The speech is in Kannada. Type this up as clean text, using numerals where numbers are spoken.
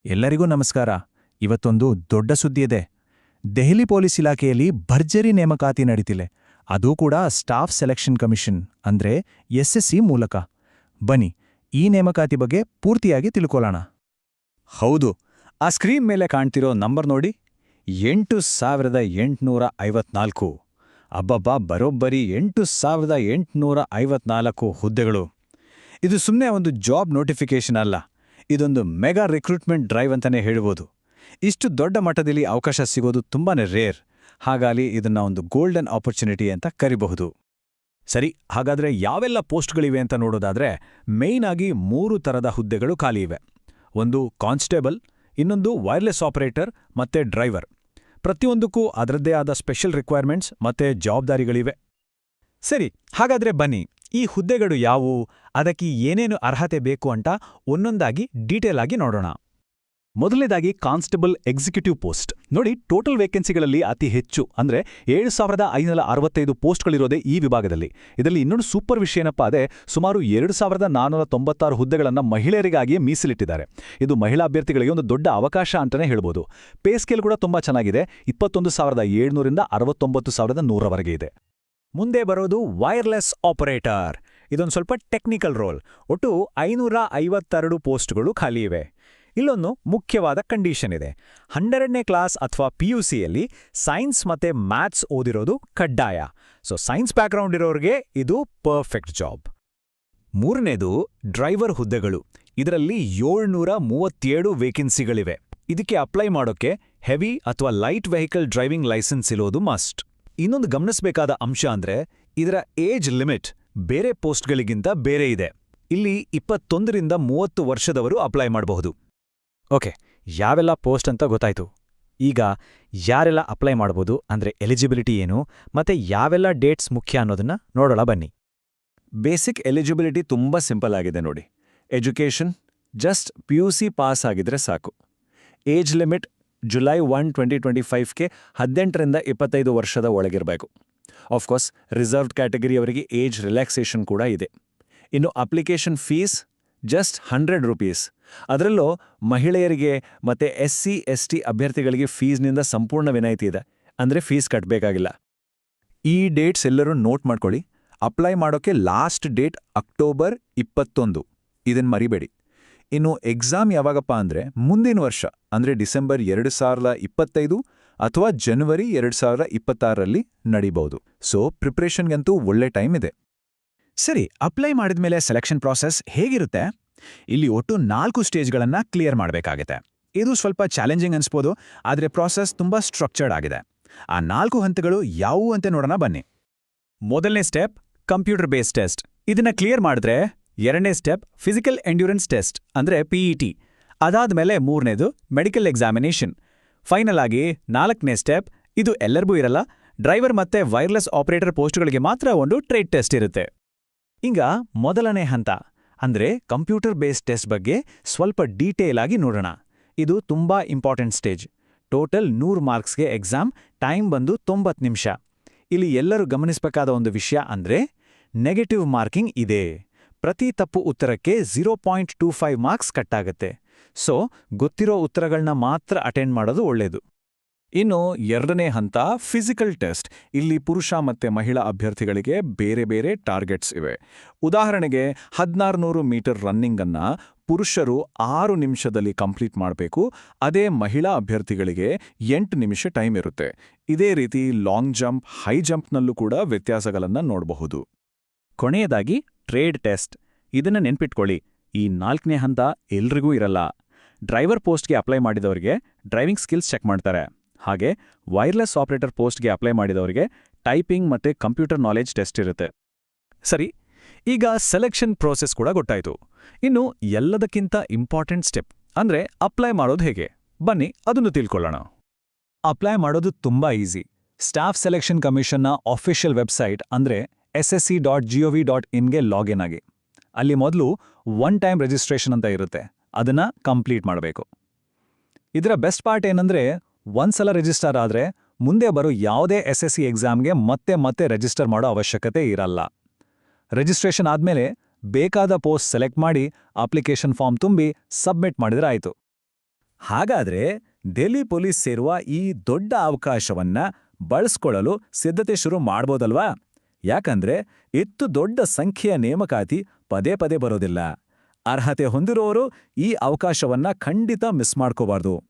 ಎಲ್ಲರಿಗೂ ನಮಸ್ಕಾರ. ಇವತ್ತೊಂದು ದೊಡ್ಡ ಸುದ್ದಿಯಿದೆ. ದೆಹಲಿ ಪೊಲೀಸ್ ಇಲಾಖೆಯಲ್ಲಿ ಭರ್ಜರಿ ನೇಮಕಾತಿ ನಡೀತಿದೆ. ಅದೂ ಕೂಡ ಸ್ಟಾಫ್ ಸೆಲೆಕ್ಷನ್ ಕಮಿಷನ್ ಅಂದ್ರೆ SSC ಮೂಲಕ. ಬನ್ನಿ, ಈ ನೇಮಕಾತಿ ಬಗ್ಗೆ ಪೂರ್ತಿಯಾಗಿ ತಿಳ್ಕೊಳ್ಳೋಣ. ಹೌದು, ಆ ಸ್ಕ್ರೀನ್ ಮೇಲೆ ಕಾಣ್ತಿರೋ ನಂಬರ್ ನೋಡಿ, 8,854. ಅಬ್ಬಬ್ಬಾ, ಬರೋಬ್ಬರಿ 8,854 ಹುದ್ದೆಗಳು. ಇದು ಸುಮ್ಮನೆ ಒಂದು ಜಾಬ್ ನೋಟಿಫಿಕೇಶನ್ ಅಲ್ಲ, ಇದೊಂದು ಮೆಗಾ ರಿಕ್ರೂಟ್ಮೆಂಟ್ ಡ್ರೈವ್ ಅಂತಾನೆ ಹೇಳ್ಬೋದು. ಇಷ್ಟು ದೊಡ್ಡ ಮಟ್ಟದಲ್ಲಿ ಅವಕಾಶ ಸಿಗೋದು ತುಂಬಾನೇ ರೇರ್. ಹಾಗಾಗಿ ಇದನ್ನ ಒಂದು ಗೋಲ್ಡನ್ ಆಪರ್ಚುನಿಟಿ ಅಂತ ಕರಿಬಹುದು. ಸರಿ, ಹಾಗಾದ್ರೆ ಯಾವೆಲ್ಲ ಪೋಸ್ಟ್ಗಳಿವೆ ಅಂತ ನೋಡೋದಾದ್ರೆ ಮೇಯ್ನ್ ಆಗಿ 3 ಥರದ ಹುದ್ದೆಗಳು ಖಾಲಿ ಇವೆ. ಒಂದು ಕಾನ್ಸ್ಟೇಬಲ್, ಇನ್ನೊಂದು ವೈರ್ಲೆಸ್ ಆಪರೇಟರ್ ಮತ್ತೆ ಡ್ರೈವರ್. ಪ್ರತಿಯೊಂದಕ್ಕೂ ಅದರದ್ದೇ ಆದ ಸ್ಪೆಷಲ್ ರಿಕ್ವೈರ್ಮೆಂಟ್ಸ್ ಮತ್ತೆ ಜವಾಬ್ದಾರಿಗಳಿವೆ. ಸರಿ, ಹಾಗಾದ್ರೆ ಬನ್ನಿ, ಈ ಹುದ್ದೆಗಳು ಯಾವುವು, ಅದಕ್ಕೆ ಏನೇನು ಅರ್ಹತೆ ಬೇಕು ಅಂತ ಒಂದೊಂದಾಗಿ ಡೀಟೇಲ್ ಆಗಿ ನೋಡೋಣ. ಮೊದಲನೇದಾಗಿ ಕಾನ್ಸ್ಟೇಬಲ್ ಎಕ್ಸಿಕ್ಯೂಟಿವ್ ಪೋಸ್ಟ್ ನೋಡಿ. ಟೋಟಲ್ ವೇಕೆನ್ಸಿಗಳಲ್ಲಿ ಅತಿ ಹೆಚ್ಚು ಅಂದ್ರೆ 7,565 ಪೋಸ್ಟ್ಗಳಿರೋದೇ ಈ ವಿಭಾಗದಲ್ಲಿ. ಇದರಲ್ಲಿ ಇನ್ನೊಂದು ಸೂಪರ್ ವಿಷಯ ಏನಪ್ಪಾ ಅದೇ, ಸುಮಾರು 2,496 ಹುದ್ದೆಗಳನ್ನು ಮಹಿಳೆಯರಿಗಾಗಿಯೇ ಮೀಸಲಿಟ್ಟಿದ್ದಾರೆ. ಇದು ಮಹಿಳಾ ಅಭ್ಯರ್ಥಿಗಳಿಗೆ ಒಂದು ದೊಡ್ಡ ಅವಕಾಶ ಅಂತಾನೆ ಹೇಳ್ಬೋದು. ಪೇ ಸ್ಕೇಲ್ ಕೂಡ ತುಂಬಾ ಚೆನ್ನಾಗಿದೆ, 21,700ರಿಂದ 69,100ವರೆಗೆ ಇದೆ. ಮುಂದೆ ಬರೋದು ವೈರ್ಲೆಸ್ ಆಪರೇಟರ್. ಇದೊಂದು ಸ್ವಲ್ಪ ಟೆಕ್ನಿಕಲ್ ರೋಲ್. ಒಟ್ಟು 552 ಪೋಸ್ಟ್ಗಳು ಖಾಲಿ ಇವೆ. ಇಲ್ಲೊಂದು ಮುಖ್ಯವಾದ ಕಂಡೀಷನ್ ಇದೆ. 12ನೇ ಕ್ಲಾಸ್ ಅಥವಾ PUCಯಲ್ಲಿ ಸೈನ್ಸ್ ಮತ್ತೆ ಮ್ಯಾಥ್ಸ್ ಓದಿರೋದು ಕಡ್ಡಾಯ. ಸೊ ಸೈನ್ಸ್ ಬ್ಯಾಕ್ಗ್ರೌಂಡ್ ಇರೋರಿಗೆ ಇದು ಪರ್ಫೆಕ್ಟ್ ಜಾಬ್. ಮೂರನೇದು ಡ್ರೈವರ್ ಹುದ್ದೆಗಳು. ಇದರಲ್ಲಿ 737 ವೇಕೆನ್ಸಿಗಳಿವೆ. ಇದಕ್ಕೆ ಅಪ್ಲೈ ಮಾಡೋಕ್ಕೆ ಹೆವಿ ಅಥವಾ ಲೈಟ್ ವೆಹಿಕಲ್ ಡ್ರೈವಿಂಗ್ ಲೈಸೆನ್ಸ್ ಇರೋದು ಮಸ್ಟ್. ಇನ್ನೊಂದು ಗಮನಿಸಬೇಕಾದ ಅಂಶ ಅಂದ್ರೆ ಇದರ ಏಜ್ ಲಿಮಿಟ್ ಬೇರೆ ಪೋಸ್ಟ್ಗಳಿಗಿಂತ ಬೇರೆ ಇದೆ. ಇಲ್ಲಿ 21ರಿಂದ 30 ವರ್ಷದವರು ಅಪ್ಲೈ ಮಾಡಬಹುದು. ಓಕೆ, ಯಾವೆಲ್ಲ ಪೋಸ್ಟ್ ಅಂತ ಗೊತ್ತಾಯ್ತು. ಈಗ ಯಾರೆಲ್ಲ ಅಪ್ಲೈ ಮಾಡಬಹುದು ಅಂದ್ರೆ ಎಲಿಜಿಬಿಲಿಟಿ ಏನು ಮತ್ತೆ ಯಾವೆಲ್ಲ ಡೇಟ್ಸ್ ಮುಖ್ಯ ಅನ್ನೋದನ್ನ ನೋಡೋಣ ಬನ್ನಿ. ಬೇಸಿಕ್ ಎಲಿಜಿಬಿಲಿಟಿ ತುಂಬಾ ಸಿಂಪಲ್ ಆಗಿದೆ ನೋಡಿ. ಎಜುಕೇಷನ್ ಜಸ್ಟ್ PUC ಪಾಸ್ ಆಗಿದ್ರೆ ಸಾಕು. ಏಜ್ ಲಿಮಿಟ್ ಜುಲೈ 1, 2025ಗೆ 18ರಿಂದ 25 ವರ್ಷದ ಒಳಗಿರಬೇಕು. ಆಫ್ಕೋರ್ಸ್ ರಿಸರ್ವ್ಡ್ ಕ್ಯಾಟಗರಿಯವರಿಗೆ ಏಜ್ ರಿಲ್ಯಾಕ್ಸೇಷನ್ ಕೂಡ ಇದೆ. ಇನ್ನು ಅಪ್ಲಿಕೇಶನ್ ಫೀಸ್ ಜಸ್ಟ್ 100 ರೂಪೀಸ್. ಅದರಲ್ಲೂ ಮಹಿಳೆಯರಿಗೆ ಮತ್ತೆ SC ST ಅಭ್ಯರ್ಥಿಗಳಿಗೆ ಫೀಸ್ನಿಂದ ಸಂಪೂರ್ಣ ವಿನಾಯಿತಿ ಇದೆ, ಅಂದ್ರೆ ಫೀಸ್ ಕಟ್ಟಬೇಕಾಗಿಲ್ಲ. ಈ ಡೇಟ್ಸ್ ಎಲ್ಲರೂ ನೋಟ್ ಮಾಡ್ಕೊಳ್ಳಿ. ಅಪ್ಲೈ ಮಾಡೋಕೆ ಲಾಸ್ಟ್ ಡೇಟ್ ಅಕ್ಟೋಬರ್ 21, ಇದನ್ನು ಮರಿಬೇಡಿ. ಇನ್ನು ಎಕ್ಸಾಮ್ ಯಾವಾಗಪ್ಪ ಅಂದ್ರೆ ಮುಂದಿನ ವರ್ಷ, ಅಂದ್ರೆ ಡಿಸೆಂಬರ್ 2025 ಅಥವಾ ಜನವರಿ 2026ರಲ್ಲಿ ನಡೀಬಹುದು. ಸೊ ಪ್ರಿಪ್ರೇಷನ್ಗಂತೂ ಒಳ್ಳೆ ಟೈಮ್ ಇದೆ. ಸರಿ, ಅಪ್ಲೈ ಮಾಡಿದ್ಮೇಲೆ ಸೆಲೆಕ್ಷನ್ ಪ್ರಾಸೆಸ್ ಹೇಗಿರುತ್ತೆ? ಇಲ್ಲಿ ಒಟ್ಟು 4 ಸ್ಟೇಜ್ಗಳನ್ನ ಕ್ಲಿಯರ್ ಮಾಡಬೇಕಾಗುತ್ತೆ. ಇದು ಸ್ವಲ್ಪ ಚಾಲೆಂಜಿಂಗ್ ಅನ್ಸ್ಬೋದು, ಆದರೆ ಪ್ರಾಸೆಸ್ ತುಂಬಾ ಸ್ಟ್ರಕ್ಚರ್ಡ್ ಆಗಿದೆ. ಆ 4 ಹಂತಗಳು ಯಾವುವು ಅಂತ ನೋಡೋಣ ಬನ್ನಿ. ಮೊದಲನೇ ಸ್ಟೆಪ್ ಕಂಪ್ಯೂಟರ್ ಬೇಸ್ಡ್ ಟೆಸ್ಟ್. ಇದನ್ನ ಕ್ಲಿಯರ್ ಮಾಡಿದ್ರೆ ಎರಡನೇ ಸ್ಟೆಪ್ ಫಿಸಿಕಲ್ ಎಂಡ್ಯೂರೆನ್ಸ್ ಟೆಸ್ಟ್ ಅಂದ್ರೆ PET. ಅದಾದ್ಮೇಲೆ ಮೂರನೇದು ಮೆಡಿಕಲ್ ಎಕ್ಸಾಮಿನೇಷನ್. ಫೈನಲ್ ಆಗಿ 4ನೇ ಸ್ಟೆಪ್, ಇದು ಎಲ್ಲರಿಗೂ ಇರಲ್ಲ, ಡ್ರೈವರ್ ಮತ್ತೆ ವೈರ್ಲೆಸ್ ಆಪರೇಟರ್ ಪೋಸ್ಟ್ಗಳಿಗೆ ಮಾತ್ರ ಒಂದು ಟ್ರೇಡ್ ಟೆಸ್ಟ್ ಇರುತ್ತೆ. ಈಗ ಮೊದಲನೇ ಹಂತ ಅಂದ್ರೆ ಕಂಪ್ಯೂಟರ್ ಬೇಸ್ಡ್ ಟೆಸ್ಟ್ ಬಗ್ಗೆ ಸ್ವಲ್ಪ ಡೀಟೇಲ್ ಆಗಿ ನೋಡೋಣ. ಇದು ತುಂಬಾ ಇಂಪಾರ್ಟೆಂಟ್ ಸ್ಟೇಜ್. ಟೋಟಲ್ 100 ಮಾರ್ಕ್ಸ್ಗೆ ಎಕ್ಸಾಮ್, ಟೈಮ್ ಬಂದು 90 ನಿಮಿಷ. ಇಲ್ಲಿ ಎಲ್ಲರೂ ಗಮನಿಸಬೇಕಾದ ಒಂದು ವಿಷಯ ಅಂದ್ರೆ ನೆಗೆಟಿವ್ ಮಾರ್ಕಿಂಗ್ ಇದೆ. ಪ್ರತಿ ತಪ್ಪು ಉತ್ತರಕ್ಕೆ 0.25 ಮಾರ್ಕ್ಸ್ ಕಟ್ಟಾಗತ್ತೆ. ಸೊ ಗೊತ್ತಿರೋ ಉತ್ತರಗಳನ್ನ ಮಾತ್ರ ಅಟೆಂಡ್ ಮಾಡೋದು ಒಳ್ಳೆಯದು. ಇನ್ನು ಎರಡನೇ ಹಂತ ಫಿಸಿಕಲ್ ಟೆಸ್ಟ್. ಇಲ್ಲಿ ಪುರುಷ ಮತ್ತೆ ಮಹಿಳಾ ಅಭ್ಯರ್ಥಿಗಳಿಗೆ ಬೇರೆ ಬೇರೆ ಟಾರ್ಗೆಟ್ಸ್ ಇವೆ. ಉದಾಹರಣೆಗೆ 1600 ಮೀಟರ್ ರನ್ನಿಂಗ್ ಅನ್ನ ಪುರುಷರು 6 ನಿಮಿಷದಲ್ಲಿ ಕಂಪ್ಲೀಟ್ ಮಾಡಬೇಕು. ಅದೇ ಮಹಿಳಾ ಅಭ್ಯರ್ಥಿಗಳಿಗೆ 8 ನಿಮಿಷ ಟೈಮ್ ಇರುತ್ತೆ. ಇದೇ ರೀತಿ ಲಾಂಗ್ ಜಂಪ್, ಹೈ ಜಂಪ್ನಲ್ಲೂ ಕೂಡ ವ್ಯತ್ಯಾಸಗಳನ್ನ ನೋಡಬಹುದು. ಕೊನೆಯದಾಗಿ ಟ್ರೇಡ್ ಟೆಸ್ಟ್. ಇದನ್ನ ನೆನ್ಪಿಟ್ಕೊಳ್ಳಿ, ಈ 4ನೇ ಹಂತ ಎಲ್ರಿಗೂ ಇರಲ್ಲ. ಡ್ರೈವರ್ ಪೋಸ್ಟ್ಗೆ ಅಪ್ಲೈ ಮಾಡಿದವರಿಗೆ ಡ್ರೈವಿಂಗ್ ಸ್ಕಿಲ್ಸ್ ಚೆಕ್ ಮಾಡ್ತಾರೆ. ಹಾಗೆ ವೈರ್ಲೆಸ್ ಆಪರೇಟರ್ ಪೋಸ್ಟ್ಗೆ ಅಪ್ಲೈ ಮಾಡಿದವರಿಗೆ ಟೈಪಿಂಗ್ ಮತ್ತೆ ಕಂಪ್ಯೂಟರ್ ನಾಲೆಜ್ ಟೆಸ್ಟ್ ಇರುತ್ತೆ. ಸರಿ, ಈಗ ಸೆಲೆಕ್ಷನ್ ಪ್ರೋಸೆಸ್ ಕೂಡ ಗೊತ್ತಾಯ್ತು. ಇನ್ನು ಎಲ್ಲದಕ್ಕಿಂತ ಇಂಪಾರ್ಟೆಂಟ್ ಸ್ಟೆಪ್ ಅಂದ್ರೆ ಅಪ್ಲೈ ಮಾಡೋದು ಹೇಗೆ. ಬನ್ನಿ ಅದನ್ನು ತಿಳ್ಕೊಳ್ಳೋಣ. ಅಪ್ಲೈ ಮಾಡೋದು ತುಂಬಾ ಈಸಿ. ಸ್ಟಾಫ್ ಸೆಲೆಕ್ಷನ್ ಕಮಿಷನ್ನ ಅಫಿಷಿಯಲ್ ವೆಬ್ಸೈಟ್ ಅಂದ್ರೆ ssc.gov.inಗೆ ಲಾಗಿನ್ ಆಗಿ. ಅಲ್ಲಿ ಮೊದಲು ಒನ್ ಟೈಮ್ ರಿಜಿಸ್ಟ್ರೇಷನ್ ಅಂತ ಇರುತ್ತೆ, ಅದನ್ನ ಕಂಪ್ಲೀಟ್ ಮಾಡಬೇಕು. ಇದರ ಬೆಸ್ಟ್ ಪಾರ್ಟ್ ಏನಂದ್ರೆ ಒಂದ್ಸಲ ರಿಜಿಸ್ಟರ್ ಆದ್ರೆ ಮುಂದೆ ಬರೋ ಯಾವುದೇ SSC ಎಕ್ಸಾಮ್ಗೆ ಮತ್ತೆ ರಿಜಿಸ್ಟರ್ ಮಾಡೋ ಅವಶ್ಯಕತೆ ಇರಲ್ಲ. ರಿಜಿಸ್ಟ್ರೇಷನ್ ಆದ್ಮೇಲೆ ಬೇಕಾದ ಪೋಸ್ಟ್ ಸೆಲೆಕ್ಟ್ ಮಾಡಿ ಅಪ್ಲಿಕೇಶನ್ ಫಾರ್ಮ್ ತುಂಬಿ ಸಬ್ಮಿಟ್ ಮಾಡಿದ್ರೆ ಆಯ್ತು. ಹಾಗಾದ್ರೆ ಡೆಲ್ಲಿ ಪೊಲೀಸ್ ಸೇರುವ ಈ ದೊಡ್ಡ ಅವಕಾಶವನ್ನ ಬಳಸ್ಕೊಳ್ಳಲು ಸಿದ್ಧತೆ ಶುರು ಮಾಡ್ಬೋದಲ್ವಾ? ಯಾಕಂದ್ರೆ ಇಷ್ಟು ದೊಡ್ಡ ಸಂಖ್ಯೆಯ ನೇಮಕಾತಿ ಪದೇ ಪದೇ ಬರೋದಿಲ್ಲ. ಅರ್ಹತೆ ಹೊಂದಿರೋರು ಈ ಅವಕಾಶವನ್ನ ಖಂಡಿತ ಮಿಸ್ ಮಾಡ್ಕೋಬಾರ್ದು.